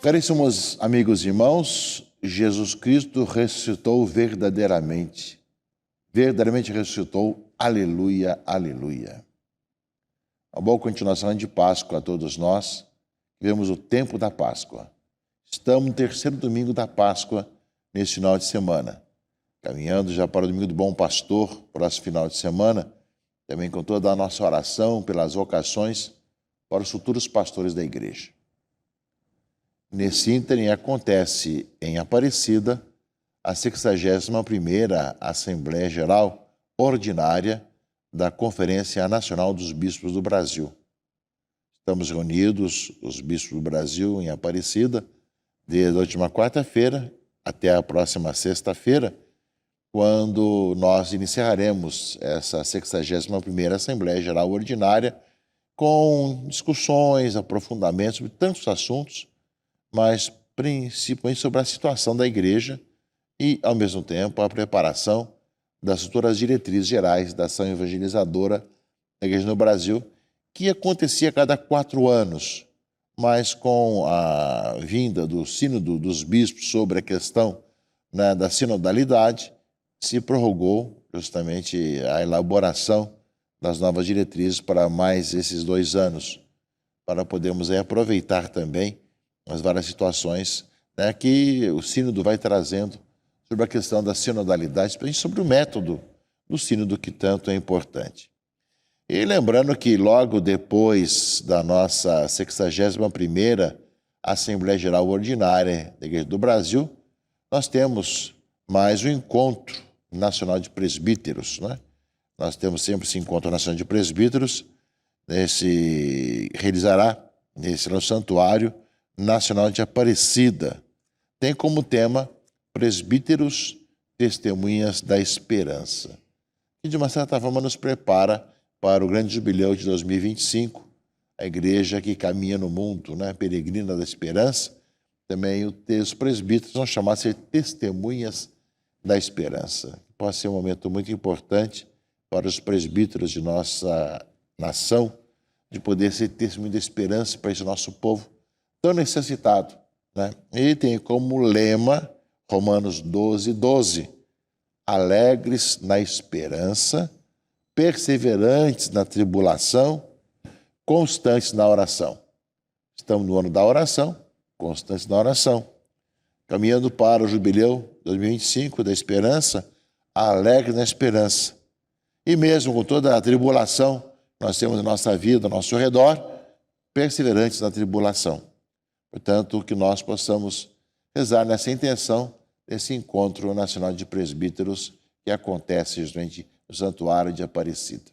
Caríssimos amigos e irmãos, Jesus Cristo ressuscitou verdadeiramente. Verdadeiramente ressuscitou. Aleluia, aleluia. Uma boa continuação de Páscoa a todos nós. Vivemos o tempo da Páscoa. Estamos no terceiro domingo da Páscoa nesse final de semana. Caminhando já para o domingo do Bom Pastor, próximo final de semana. Também com toda a nossa oração pelas vocações para os futuros pastores da igreja. Nesse ínterim acontece em Aparecida a 61ª Assembleia Geral Ordinária da Conferência Nacional dos Bispos do Brasil. Estamos reunidos, os bispos do Brasil, em Aparecida, desde a última quarta-feira até a próxima sexta-feira, quando nós iniciaremos essa 61ª Assembleia Geral Ordinária com discussões, aprofundamentos sobre tantos assuntos, mas principalmente sobre a situação da igreja e, ao mesmo tempo, a preparação das futuras diretrizes gerais da ação evangelizadora da igreja no Brasil, que acontecia a cada 4 anos, mas com a vinda do sínodo dos bispos sobre a questão, né, da sinodalidade, se prorrogou justamente a elaboração das novas diretrizes para mais esses 2 anos, para podermos aí aproveitar também as várias situações, né, que o sínodo vai trazendo sobre a questão da sinodalidade, sobre o método do sínodo que tanto é importante. E lembrando que logo depois da nossa 61ª Assembleia Geral Ordinária da Igreja do Brasil, nós temos mais um encontro nacional de presbíteros, né? Nós temos sempre esse encontro nacional de presbíteros, realizará no Santuário Nacional de Aparecida. Tem como tema Presbíteros, Testemunhas da Esperança, que de uma certa forma nos prepara para o grande jubileu de 2025, a igreja que caminha no mundo, né, peregrina da esperança. Também os presbíteros vão chamar de Testemunhas da Esperança. Pode ser um momento muito importante para os presbíteros de nossa nação, de poder ser testemunho da esperança para esse nosso povo tão necessitado, né? E tem como lema Romanos 12:12, alegres na esperança, perseverantes na tribulação, constantes na oração. Estamos no ano da oração, constantes na oração. Caminhando para o jubileu 2025 da esperança, alegres na esperança. E mesmo com toda a tribulação que nós temos na nossa vida, ao nosso redor, perseverantes na tribulação. Portanto, que nós possamos rezar nessa intenção desse encontro nacional de presbíteros que acontece justamente no Santuário de Aparecida.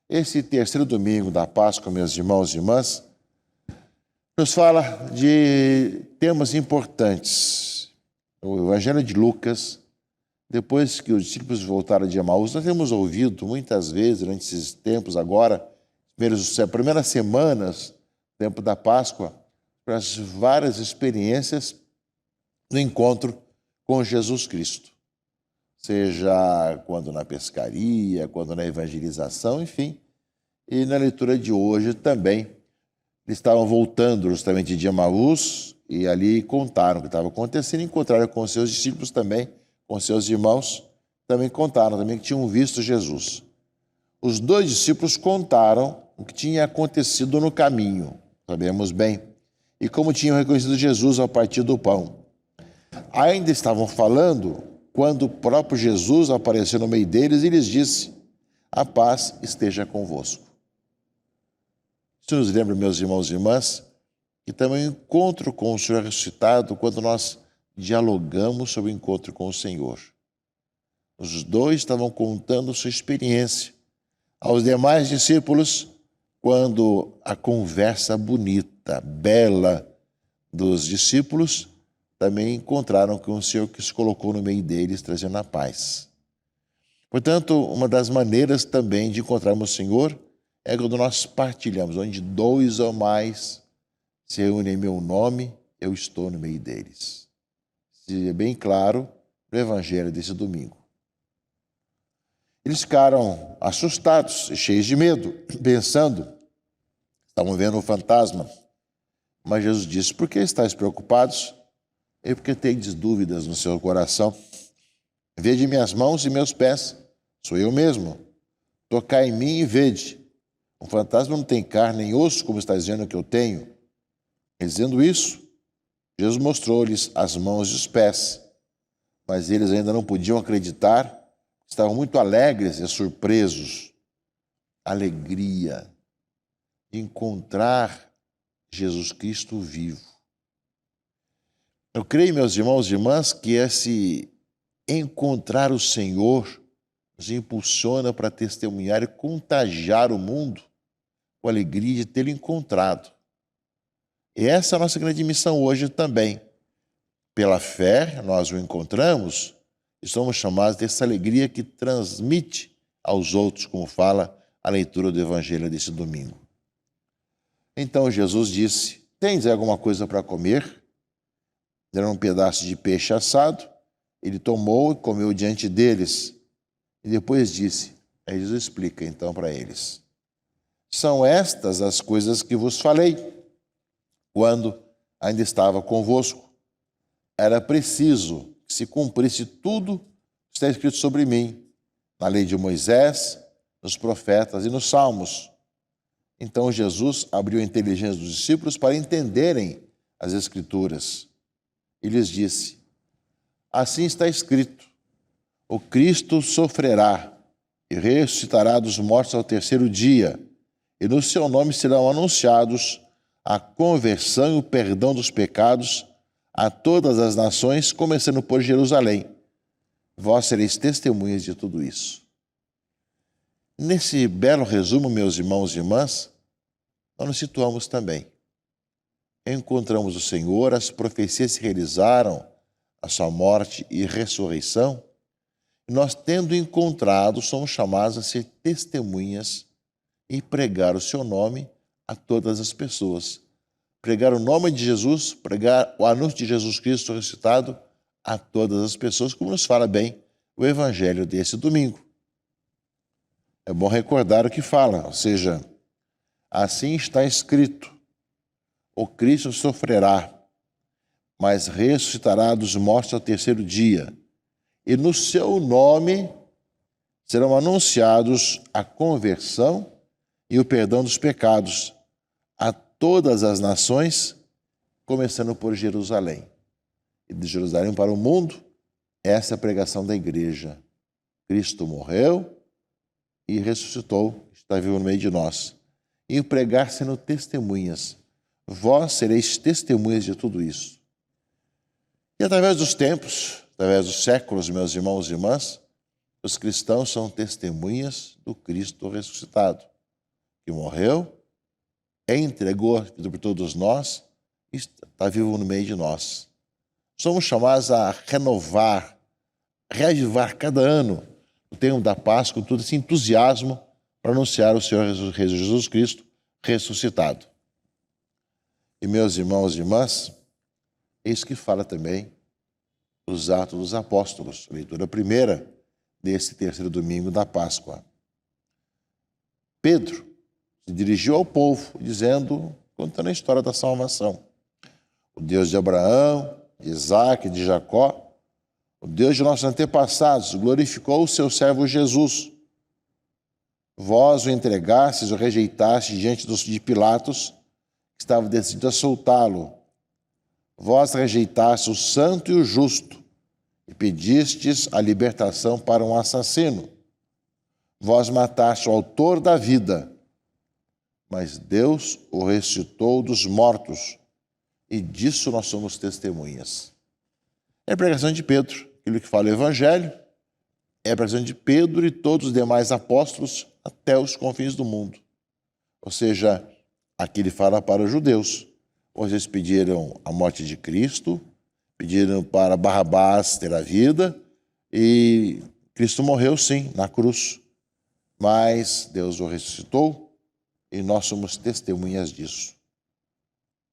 Esse terceiro domingo da Páscoa, meus irmãos e irmãs, nos fala de temas importantes. O Evangelho de Lucas, depois que os discípulos voltaram de Emaús, nós temos ouvido muitas vezes, durante esses tempos agora, as primeiras semanas do tempo da Páscoa, para as várias experiências do encontro com Jesus Cristo. Seja quando na pescaria, quando na evangelização, enfim. E na leitura de hoje também, eles estavam voltando justamente de Emaús e ali contaram o que estava acontecendo, encontraram com seus discípulos também, com seus irmãos, também contaram também que tinham visto Jesus. Os 2 discípulos contaram o que tinha acontecido no caminho, sabemos bem, e como tinham reconhecido Jesus a partir do pão. Ainda estavam falando quando o próprio Jesus apareceu no meio deles e lhes disse: a paz esteja convosco. Isso nos lembra, meus irmãos e irmãs, que também o encontro com o Senhor ressuscitado, quando nós dialogamos sobre o encontro com o Senhor. Os 2 estavam contando sua experiência aos demais discípulos, quando a conversa bonita, bela dos discípulos também encontraram com o Senhor que se colocou no meio deles, trazendo a paz. Portanto, uma das maneiras também de encontrarmos o Senhor é quando nós partilhamos, onde 2 ou mais se reúnem em meu nome, eu estou no meio deles. Isso é bem claro no Evangelho desse domingo. Eles ficaram assustados, cheios de medo, pensando, estavam vendo um fantasma. Mas Jesus disse: por que estáis preocupados? E porque tendes dúvidas no seu coração? Vede minhas mãos e meus pés, sou eu mesmo. Tocai em mim e vede. Um fantasma não tem carne nem osso, como está dizendo que eu tenho. E dizendo isso, Jesus mostrou-lhes as mãos e os pés. Mas eles ainda não podiam acreditar, estavam muito alegres e surpresos. Alegria de encontrar Jesus Cristo vivo. Eu creio, meus irmãos e irmãs, que esse encontrar o Senhor nos impulsiona para testemunhar e contagiar o mundo com a alegria de tê-lo encontrado. E essa é a nossa grande missão hoje também. Pela fé, nós o encontramos e somos chamados dessa alegria que transmite aos outros, como fala a leitura do Evangelho desse domingo. Então Jesus disse: tens alguma coisa para comer? Deram um pedaço de peixe assado. Ele tomou e comeu diante deles. E depois disse, aí Jesus explica então para eles: são estas as coisas que vos falei, quando ainda estava convosco. Era preciso que se cumprisse tudo que está escrito sobre mim, na lei de Moisés, nos profetas e nos salmos. Então Jesus abriu a inteligência dos discípulos para entenderem as Escrituras. E lhes disse: assim está escrito, o Cristo sofrerá e ressuscitará dos mortos ao terceiro dia, e no seu nome serão anunciados a conversão e o perdão dos pecados a todas as nações, começando por Jerusalém. Vós sereis testemunhas de tudo isso. Nesse belo resumo, meus irmãos e irmãs, nós nos situamos também. Encontramos o Senhor, as profecias se realizaram, a sua morte e ressurreição, e nós, tendo encontrado, somos chamados a ser testemunhas e pregar o seu nome a todas as pessoas. Pregar o nome de Jesus, pregar o anúncio de Jesus Cristo ressuscitado a todas as pessoas, como nos fala bem o Evangelho desse domingo. É bom recordar o que fala, ou seja, assim está escrito, o Cristo sofrerá, mas ressuscitará dos mortos ao terceiro dia, e no seu nome serão anunciados a conversão e o perdão dos pecados a todas as nações, começando por Jerusalém. E de Jerusalém para o mundo, essa é a pregação da igreja. Cristo morreu e ressuscitou, está vivo no meio de nós. E o pregar sendo testemunhas. Vós sereis testemunhas de tudo isso. E através dos tempos, através dos séculos, meus irmãos e irmãs, os cristãos são testemunhas do Cristo ressuscitado, que morreu, entregou por todos nós e está vivo no meio de nós. Somos chamados a renovar, reavivar cada ano o tempo da Páscoa, com todo esse entusiasmo para anunciar o Senhor Jesus Cristo ressuscitado. E meus irmãos e irmãs, eis que fala também os Atos dos Apóstolos, leitura primeira desse terceiro domingo da Páscoa. Pedro se dirigiu ao povo, dizendo, contando a história da salvação. O Deus de Abraão, de Isaac e de Jacó, o Deus de nossos antepassados, glorificou o seu servo Jesus. Vós o entregastes, o rejeitastes diante de Pilatos, que estava decidido a soltá-lo. Vós rejeitastes o santo e o justo, e pedistes a libertação para um assassino. Vós mataste o autor da vida, mas Deus o ressuscitou dos mortos, e disso nós somos testemunhas. É a pregação de Pedro, aquilo que fala o Evangelho, é a pregação de Pedro e todos os demais apóstolos até os confins do mundo. Ou seja, aqui ele fala para os judeus. Eles pediram a morte de Cristo, pediram para Barrabás ter a vida, e Cristo morreu sim, na cruz. Mas Deus o ressuscitou e nós somos testemunhas disso.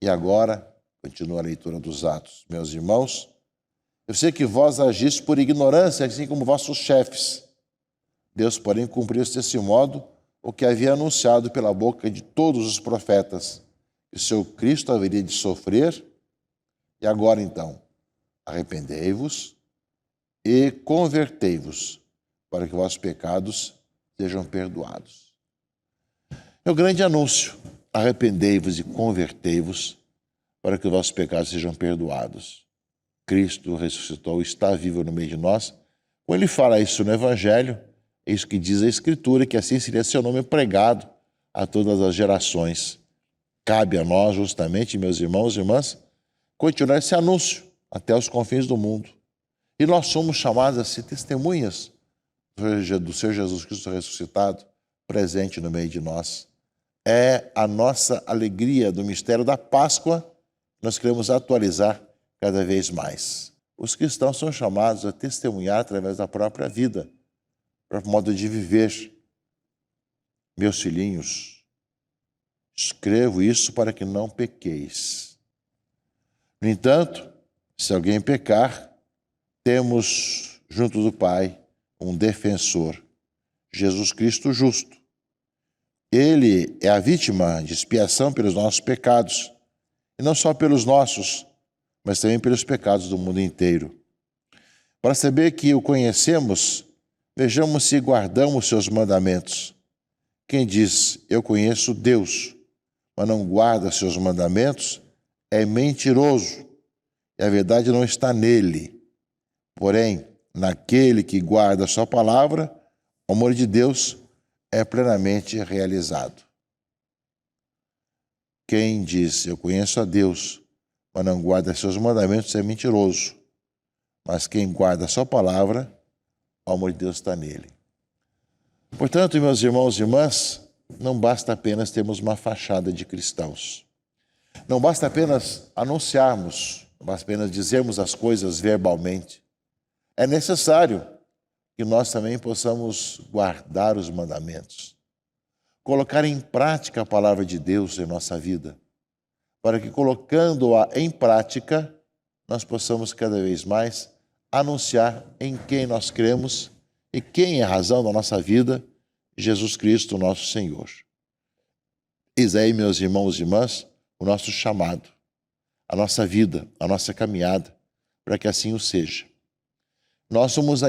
E agora, continua a leitura dos Atos. Meus irmãos, eu sei que vós agiste por ignorância, assim como vossos chefes. Deus, porém, cumpriu desse modo o que havia anunciado pela boca de todos os profetas, que o seu Cristo haveria de sofrer. E agora, então, arrependei-vos e convertei-vos, para que vossos pecados sejam perdoados. É o grande anúncio. Arrependei-vos e convertei-vos, para que vossos pecados sejam perdoados. Cristo ressuscitou, está vivo no meio de nós. Quando ele fala isso no Evangelho, é isso que diz a Escritura, que assim seria seu nome pregado a todas as gerações. Cabe a nós, justamente, meus irmãos e irmãs, continuar esse anúncio até os confins do mundo. E nós somos chamados a ser testemunhas do Senhor Jesus Cristo ressuscitado, presente no meio de nós. É a nossa alegria do mistério da Páscoa que nós queremos atualizar cada vez mais. Os cristãos são chamados a testemunhar através da própria vida, próprio modo de viver. Meus filhinhos, escrevo isso para que não pequeis. No entanto, se alguém pecar, temos junto do Pai um defensor, Jesus Cristo justo. Ele é a vítima de expiação pelos nossos pecados, e não só pelos nossos, mas também pelos pecados do mundo inteiro. Para saber que o conhecemos, vejamos se guardamos seus mandamentos. Quem diz, eu conheço Deus, mas não guarda seus mandamentos, é mentiroso, e a verdade não está nele. Porém, naquele que guarda a sua palavra, o amor de Deus é plenamente realizado. Quem diz, eu conheço a Deus, mas não guarda seus mandamentos, é mentiroso. Mas quem guarda a sua palavra, o amor de Deus está nele. Portanto, meus irmãos e irmãs, não basta apenas termos uma fachada de cristãos. Não basta apenas anunciarmos, não basta apenas dizermos as coisas verbalmente. É necessário que nós também possamos guardar os mandamentos, colocar em prática a palavra de Deus em nossa vida, para que, colocando-a em prática, nós possamos cada vez mais anunciar em quem nós cremos e quem é a razão da nossa vida, Jesus Cristo, nosso Senhor. Eis aí, meus irmãos e irmãs, o nosso chamado, a nossa vida, a nossa caminhada, para que assim o seja. Nós somos a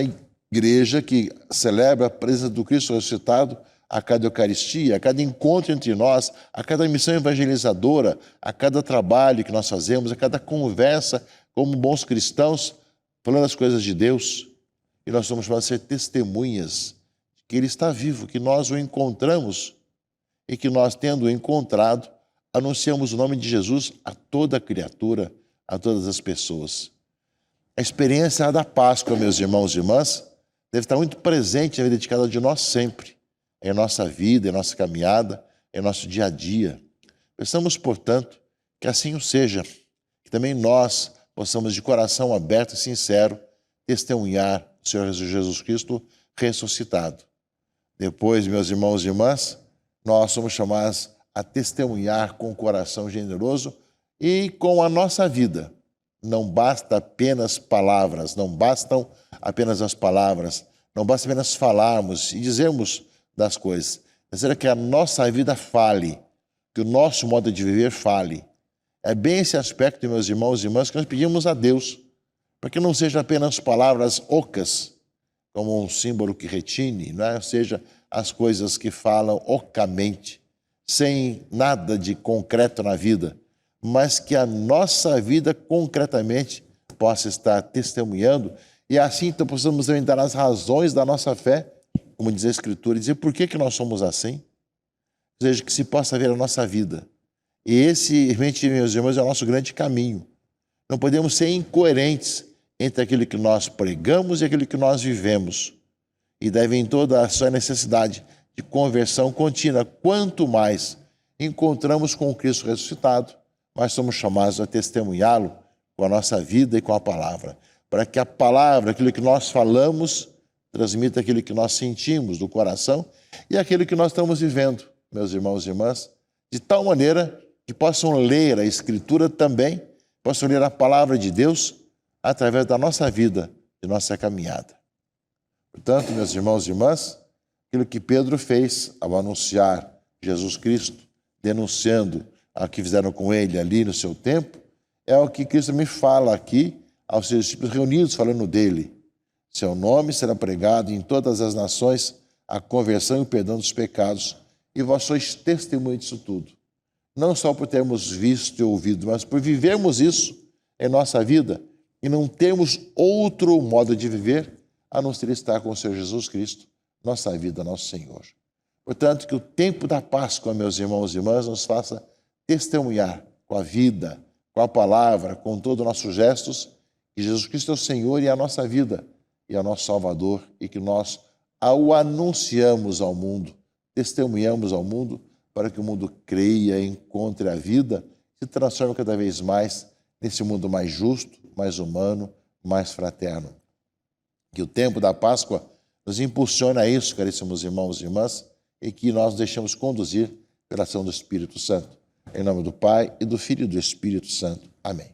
igreja que celebra a presença do Cristo ressuscitado a cada Eucaristia, a cada encontro entre nós, a cada missão evangelizadora, a cada trabalho que nós fazemos, a cada conversa como bons cristãos, falando as coisas de Deus. E nós somos para ser testemunhas de que Ele está vivo, que nós o encontramos e que nós, tendo-o encontrado, anunciamos o nome de Jesus a toda criatura, a todas as pessoas. A experiência da Páscoa, meus irmãos e irmãs, deve estar muito presente na vida de cada de nós sempre, em nossa vida, em nossa caminhada, em nosso dia a dia. Pensamos, portanto, que assim o seja, que também nós possamos, de coração aberto e sincero, testemunhar o Senhor Jesus Cristo ressuscitado. Depois, meus irmãos e irmãs, nós somos chamados a testemunhar com o coração generoso e com a nossa vida. Não basta apenas palavras, não bastam apenas as palavras, não basta apenas falarmos e dizermos das coisas. Mas que a nossa vida fale, que o nosso modo de viver fale. É bem esse aspecto, meus irmãos e irmãs, que nós pedimos a Deus, para que não sejam apenas palavras ocas, como um símbolo que retine, não é? Ou seja, as coisas que falam ocamente, sem nada de concreto na vida, mas que a nossa vida concretamente possa estar testemunhando e assim então possamos também dar as razões da nossa fé, como diz a Escritura, e dizer por que nós somos assim. Ou seja, que se possa ver a nossa vida. E esse, realmente, meus irmãos, é o nosso grande caminho. Não podemos ser incoerentes entre aquilo que nós pregamos e aquilo que nós vivemos. E deve em toda a sua necessidade de conversão contínua. Quanto mais encontramos com o Cristo ressuscitado, mais somos chamados a testemunhá-lo com a nossa vida e com a palavra. Para que a palavra, aquilo que nós falamos, transmita aquilo que nós sentimos do coração e aquilo que nós estamos vivendo, meus irmãos e irmãs, de tal maneira que possam ler a Escritura também, possam ler a palavra de Deus através da nossa vida, de nossa caminhada. Portanto, meus irmãos e irmãs, aquilo que Pedro fez ao anunciar Jesus Cristo, denunciando a que fizeram com ele ali no seu tempo, é o que Cristo me fala aqui aos seus discípulos reunidos, falando dele. Seu nome será pregado em todas as nações, a conversão e o perdão dos pecados, e vós sois testemunhas disso tudo. Não só por termos visto e ouvido, mas por vivermos isso em nossa vida e não termos outro modo de viver a não ser estar com o Senhor Jesus Cristo, nossa vida, nosso Senhor. Portanto, que o tempo da Páscoa, meus irmãos e irmãs, nos faça testemunhar com a vida, com a palavra, com todos os nossos gestos, que Jesus Cristo é o Senhor e a nossa vida, e é o nosso Salvador, e que nós o anunciamos ao mundo, testemunhamos ao mundo, para que o mundo creia, encontre a vida, se transforme cada vez mais nesse mundo mais justo, mais humano, mais fraterno. Que o tempo da Páscoa nos impulsione a isso, caríssimos irmãos e irmãs, e que nós deixemos conduzir pela ação do Espírito Santo. Em nome do Pai, e do Filho e do Espírito Santo. Amém.